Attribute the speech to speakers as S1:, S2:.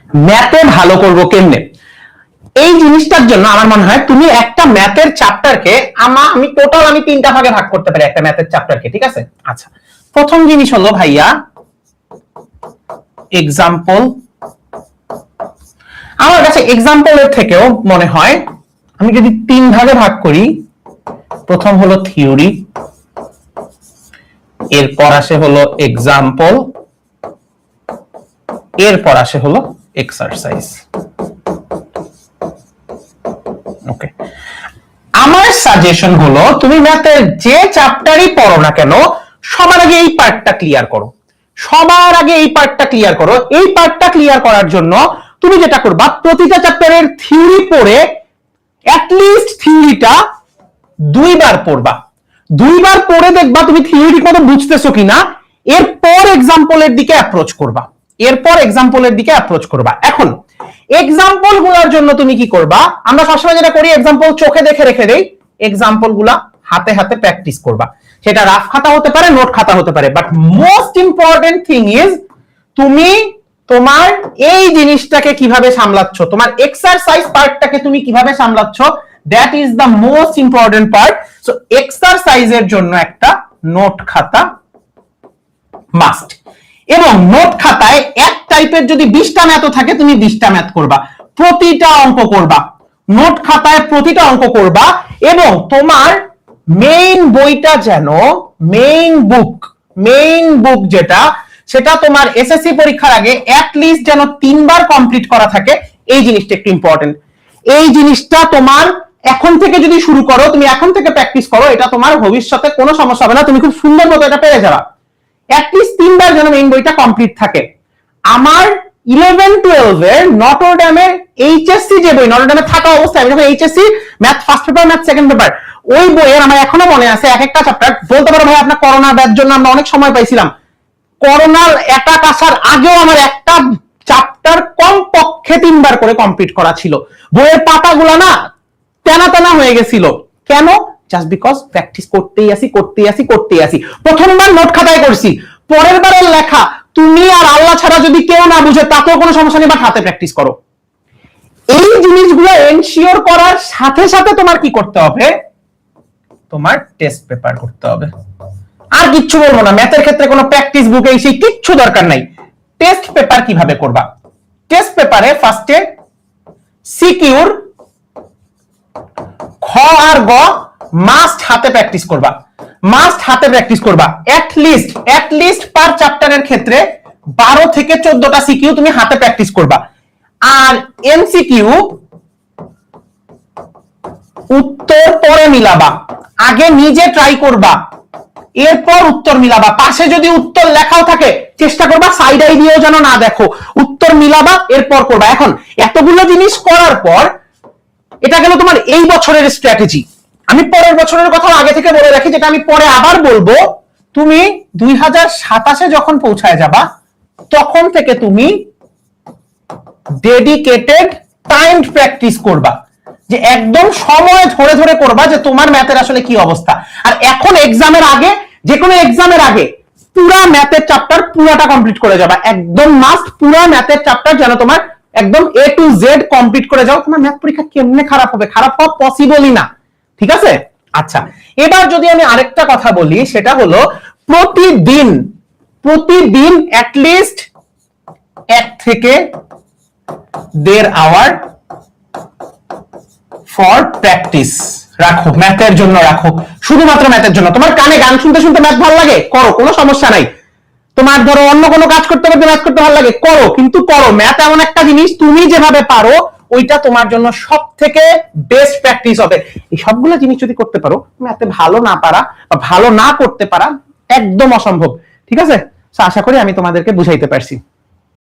S1: ম্যাথে ভালো করব কেমনে, এই জিনিসটার জন্য আমার মনে হয় তুমি একটা ম্যাথের চ্যাপ্টারকে আমি টোটাল তিনটা ভাগে ভাগ করতে পারি একটা ম্যাথের চ্যাপ্টারকে, ঠিক আছে? আচ্ছা, প্রথম জিনিস হলো ভাইয়া এক্সাম্পল। আমার কাছে এক্সাম্পলের থেকেও মনে হয় আমি যদি তিন ভাগে ভাগ করি, প্রথম হলো থিওরি, এরপর আসে হলো এক্সাম্পল, এরপর আসে হলো এক্সারসাইজ। ওকে, আমার সাজেশন হলো তুমি ম্যাথের যে চ্যাপ্টারই পড়ো না কেন সবার আগে এই পার্টটা ক্লিয়ার করো, সবার আগে এই পার্টটা ক্লিয়ার করো। এই পার্টটা ক্লিয়ার করার জন্য তুমি যেটা করবা, প্রতিটা চ্যাপ্টারের থিওরি পড়ে অ্যাটলিস্ট থিওরিটা দুইবার পড়বা, দুইবার পড়ে দেখবা তুমি থিওরি কত বুঝতেছো কিনা, এরপর এক্সাম্পলের দিকে অ্যাপ্রোচ করবা, এরপর এক্সাম্পলের দিকে অ্যাপ্রোচ করবা। এখন এক্সাম্পল গুলার জন্য তুমি কি করবা, আমরা সবসময় যেটা করি এক্সাম্পল চোখে দেখে রেখে দেই, এক্সাম্পল গুলা হাতে হাতে প্র্যাকটিস করবা। সেটা রাফ খাতা হতে পারে, নোট খাতা হতে পারে, but most important thing is তুমি তোমার এই জিনিসটাকে কিভাবে সামলাচ্ছ, তোমার এক্সারসাইজ পার্টটাকে তুমি কিভাবে সামলাচ্ছ, that is the most important part. So এক্সারসাইজের জন্য একটা নোট খাতা মাস্ট, এবং নোট খাতায় এক টাইপের যদি 20টা ম্যাথ থাকে তুমি 20টা ম্যাথ করবা, প্রতিটা অঙ্ক করবা, নোট খাতায় প্রতিটা অঙ্ক করবা। এবং তোমার মেইন বইটা যেন মেইন বুক যেটা, সেটা তোমার এসএসসি পরীক্ষার আগে অ্যাটলিস্ট যেন 3 বার কমপ্লিট করা থাকে। এই জিনিসটা একটু ইম্পর্টেন্ট, এই জিনিসটা তোমার এখন থেকে যদি শুরু করো, তুমি এখন থেকে প্র্যাকটিস করো, এটা তোমার ভবিষ্যতে কোনো সমস্যা হবে না, তুমি খুব সুন্দর মতো এটা পেরে যাবা। অ্যাটলিস্ট 3 বার যেন মেইন বইটা কমপ্লিট থাকে। আমার 11-12 এর নটরডেমের এইচএসসি যে বই, নটরডেমে থাকা অবস্থায় আমি যখন HSC math first paper math second paper, ওই বইয়ের আমার এখনো মনে আছে এক একটা চ্যাপ্টার। বলতে পারো ভাই আপনার করোনা ব্যাচ জন্য আমরা অনেক সময় পাইছিলাম, করোনার অ্যাটাক আসার আগেও আমার একটা চ্যাপ্টার কমপক্ষে 3 বার করে কমপ্লিট করা ছিল। বইয়ের পাতাগুলো না টানা টানা হয়ে গেছিল, কেন? জাস্ট বিকজ প্র্যাকটিস করতেই আসি। প্রথমবার নোট খাতায় করছি, পরের বারের লেখা তুমি আর আল্লাহ ছাড়া যদি কেউ না বুঝে তাতেও কোনো সমস্যা নেই, বাট হাতে প্র্যাকটিস করো। এই জিনিসগুলো এনশিওর করার সাথে সাথে তোমার কি করতে হবে, তোমার টেস্ট পেপার করতে হবে। আর কিচ্ছু বলবো না, ম্যাথের ক্ষেত্রে কোনো প্র্যাকটিস বুকে সেই কিচ্ছু দরকার নাই। টেস্ট পেপার কিভাবে করবা, টেস্ট পেপারে ফার্স্টে সিকিউর খ আর গ মাস্ট হাতে প্র্যাকটিস করবা, মাস্ট হাতে প্র্যাকটিস করবা। অ্যাটলিস্ট পার চ্যাপ্টারের ক্ষেত্রে 12 থেকে 14টা সিকিউ তুমি হাতে প্র্যাকটিস করবা। আর এমসিকিউ উত্তর পরে মিলাবা, আগে নিজে ট্রাই করবা, এরপর উত্তর মিলাবা। পাশে যদি উত্তর লেখাও থাকে চেষ্টা করবা সাইড আই দিয়েও যেন না দেখো, উত্তর মিলাবা এরপর করবা। এখন এতগুলো জিনিস করার পর এটা গেল তোমার এই বছরের স্ট্র্যাটেজি। আমি পরের বছরের কথা আগে থেকে বলে রাখি, যেটা আমি পরে আবার বলবো। তুমি 2027 যখন পৌঁছায় যাবা তখন থেকে তুমি ডেডিকেটেড টাইমড প্র্যাকটিস করবা, যে একদম সময় ধরে ধরে করবা যে তোমার ম্যাথের আসলে কি অবস্থা। আর এখন এক্সামের আগে, যে কোনো এক্সামের আগে পুরা ম্যাথের চ্যাপ্টার পুরাটা কমপ্লিট করে যাবা, একদম মাস্ট। পুরা ম্যাথের চ্যাপ্টার যেন তোমার একদম A to Z কমপ্লিট করে যাও। তোমার ম্যাথ পরীক্ষা কেমনে খারাপ হবে? খারাপ হওয়া পসিবলই না, ঠিক আছে? আচ্ছা, এবার যদি আমি আরেকটা কথা বলি, সেটা হলো প্রতিদিন অ্যাটলিস্ট 1 থেকে 1.5 আওয়ার ফর প্র্যাকটিস রাখো, ম্যাথের জন্য রাখো, শুধুমাত্র ম্যাথের জন্য। তোমার কানে গান শুনতে শুনতে ম্যাথ ভালো লাগে, করো, কোনো সমস্যা নাই। তোমার ধরো অন্য কোনো কাজ করতে করতে ম্যাথ করতে ভালো লাগে, করো, কিন্তু করো। ম্যাথ এমন একটা জিনিস, তুমি যেভাবে পারো ওইটা তোমার জন্য সব থেকে বেস্ট প্র্যাকটিস হবে। এই সবগুলো জিনিস যদি করতে পারো, ম্যাথে ভালো না পারা বা ভালো না করতে পারা একদম অসম্ভব, ঠিক আছে? আশা করি আমি তোমাদেরকে বুঝাইতে পারছি।